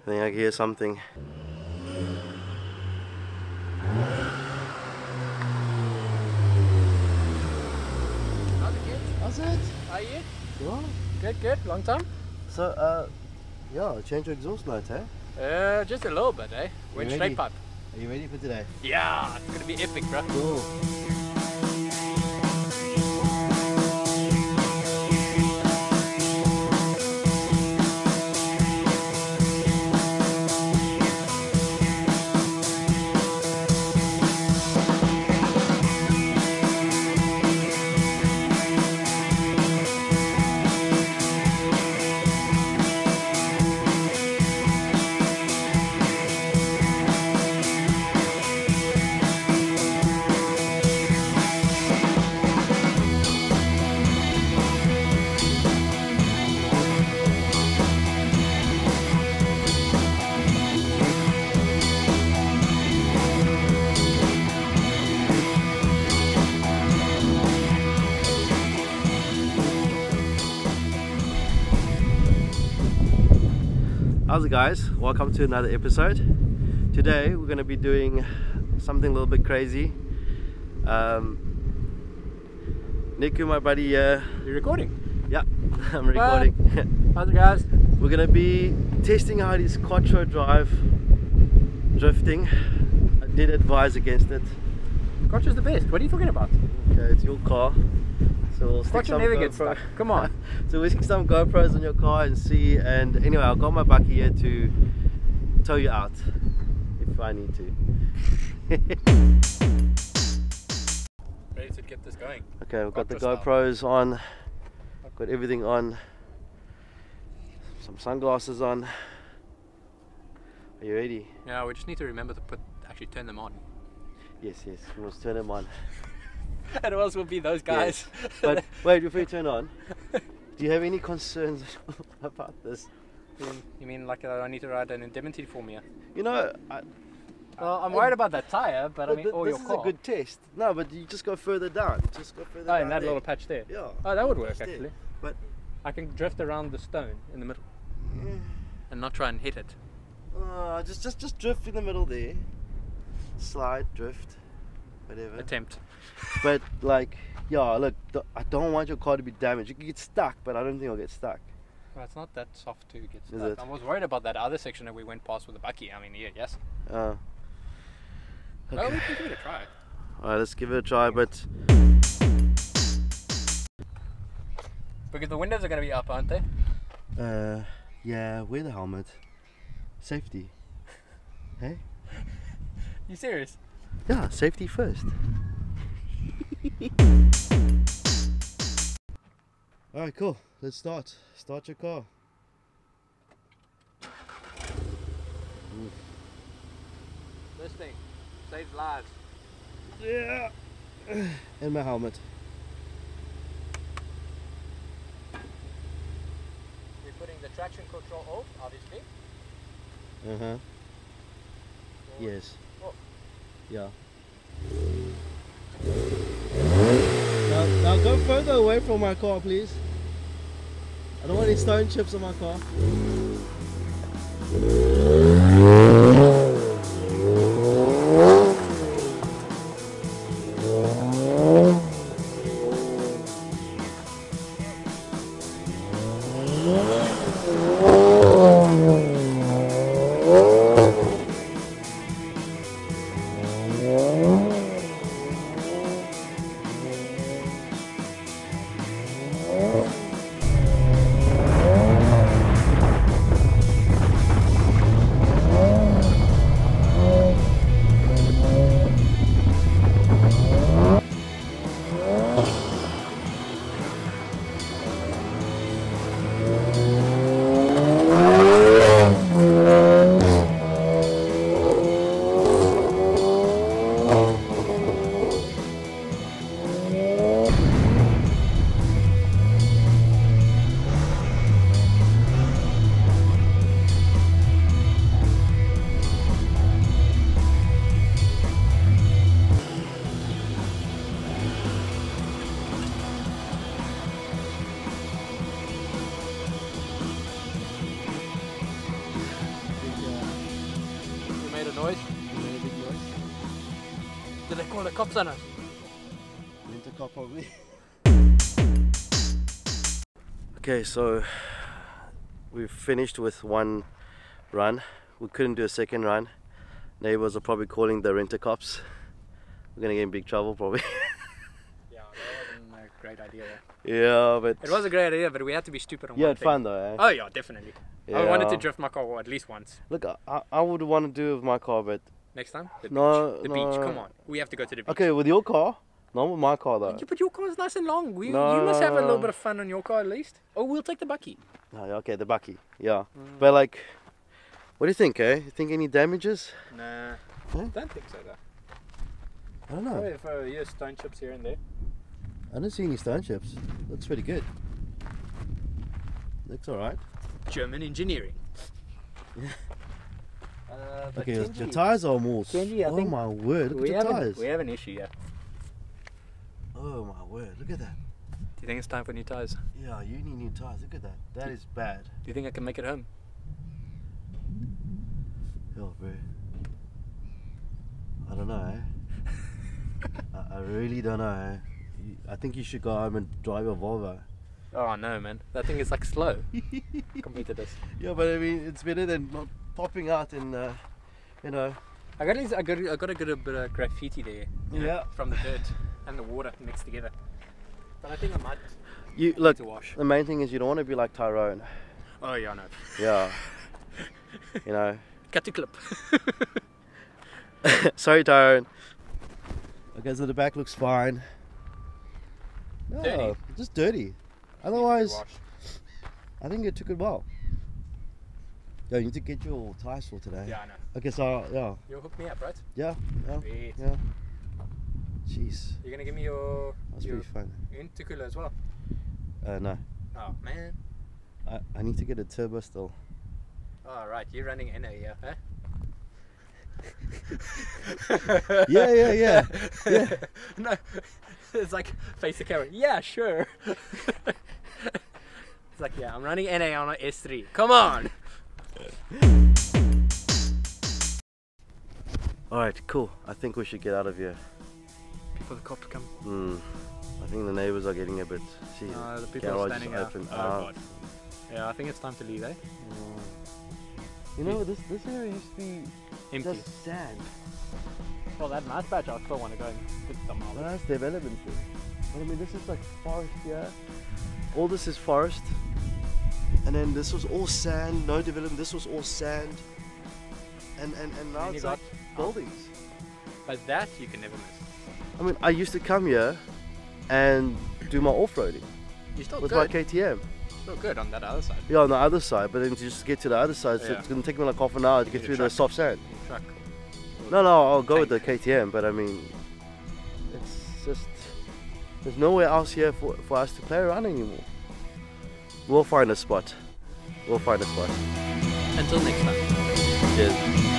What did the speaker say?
I think I can hear something. How's it, kids? How's it? How are you? Yeah. Good, good. Long time? So, yeah, change your exhaust lights, eh? Just a little bit, eh? Went You straight ready? pipe. Are you ready for today? Yeah, it's gonna be epic, bro. Cool. How's it, guys? Welcome to another episode. Today we're going to be doing something a little bit crazy. Nico, my buddy here. You recording? Yeah, I'm recording. How's it, guys? We're going to be testing out his Quattro drive drifting. I did advise against it. Quattro's the best. What are you talking about? Okay, it's your car. So we'll stick Quattro some never gets stuck. Come on. So we'll stick some GoPros on your car and see. And anyway, I've got my bucky here to tow you out if I need to. Ready to get this going. Okay, we've got the Quattro GoPros on, got everything on, some sunglasses on. Are you ready? Yeah, we just need to remember to actually turn them on. Yes, yes, we must turn them on. And else will be those guys. Yes. But wait, before you turn on, do you have any concerns about this? You mean like I need to write an indemnity form here? You know, Well, I'm worried about that tire, but I mean, or this your is car. a good test. No, but you just go further down. Just go further Oh, down. in that there. little patch there. Yeah. Oh, that would work Just there. actually. But I can drift around the stone in the middle and not try and hit it. just drift in the middle there. Slide, drift, whatever. Attempt. But like, yeah, look, I don't want your car to be damaged. You can get stuck, but I don't think I'll get stuck. Well, it's not that soft to get Is stuck. it? I was worried about that other section that we went past with the bucky. I mean, yeah, yes. Okay. Well, we can give it a try. Alright, let's give it a try, but Because the windows are going to be up, aren't they? yeah, wear the helmet. Safety. Hey? You serious? Yeah, safety first. Alright, cool. Let's start. Start your car. This thing saves lives. Yeah. And my helmet. We're putting the traction control off, obviously. Uh-huh. Yes. Oh. Yeah. Now go further away from my car, please. I don't want any stone chips on my car. noise. Really big noise. Did they call the cops on us? Intercop probably. Okay, so we've finished with one run. We couldn't do a second run. Neighbors are probably calling the renter cops. We're gonna get in big trouble probably. Yeah, that wasn't a great idea. Yeah, but It was a great idea, but we had to be stupid on you one had thing. fun though, eh? Oh yeah, definitely. Yeah. I wanted to drift my car at least once. Look, I would want to do it with my car, but Next time? The No, beach. The no. beach, come on. We have to go to the beach. okay, with your car, not with my car though. Yeah, but your car is nice and long. You No, must have a no. little bit of fun on your car at least. Oh, we'll take the bucky. Oh, yeah, okay, the bucky, yeah. But like, what do you think, eh? You think any damages? Nah. Huh? Don't think so though. I don't know. Probably if stone chips here and there. I don't see any stone chips. Looks pretty good. Looks alright. German engineering. Okay, your tyres are more. Kenji, I Oh think my word, look at your tyres. We have an issue here. Oh my word, look at that. Do you think it's time for new tyres? Yeah, you need new tyres, look at that. That is bad. Do you think I can make it home? Oh, bro. I don't know, eh? I really don't know, eh? I think you should go home and drive a Volvo. Oh no, man. That thing is like slow compared to this. Yeah, but I mean, it's better than not popping out and, you know. I got a good bit of graffiti there. you know, Yeah. From the dirt and the water mixed together. But I think I might You look. to wash. The main thing is you don't want to be like Tyrone. Oh yeah, I know. Yeah. You know. Cut to clip. Sorry, Tyrone. Okay, so the back looks fine. No, Dirty. just dirty. Otherwise, Wash. I think it took it well. Yeah, you need to get your tyres for today. Yeah, I know. Okay, so yeah, You'll hook me up, right? yeah. Sweet. Yeah. Jeez, You're gonna give me your that's pretty fun. intercooler as well. No, Oh man. I need to get a turbo still. All right, you're running NA, yeah? Huh? Yeah. No, it's like face the camera. Yeah, sure. It's like, yeah, I'm running NA on an S3. Come on. Alright, cool. I think we should get out of here. Before the cops come. I think the neighbors are getting a bit. See, The people are garage standing is out. open. Oh god. Yeah, I think it's time to leave, eh? You know, this area used to be Empty. just sand. Well, that nice patch, I still want to go and put some out. Well, that's development thing. But I mean, this is like forest here. All this is forest. And then this was all sand, no development. This was all sand. And now you it's got like buildings. But that you can never miss. I mean, I used to come here and do my off-roading You're still with good. my KTM. Still good on that other side. Yeah, on the other side, but then to just get to the other side, so Yeah. it's going to take me like half an hour to You get need a through the truck. soft sand. Truck. No, I'll go with the KTM, but I mean, it's just, there's nowhere else here for us to play around anymore. We'll find a spot. We'll find a spot. Until next time. Cheers.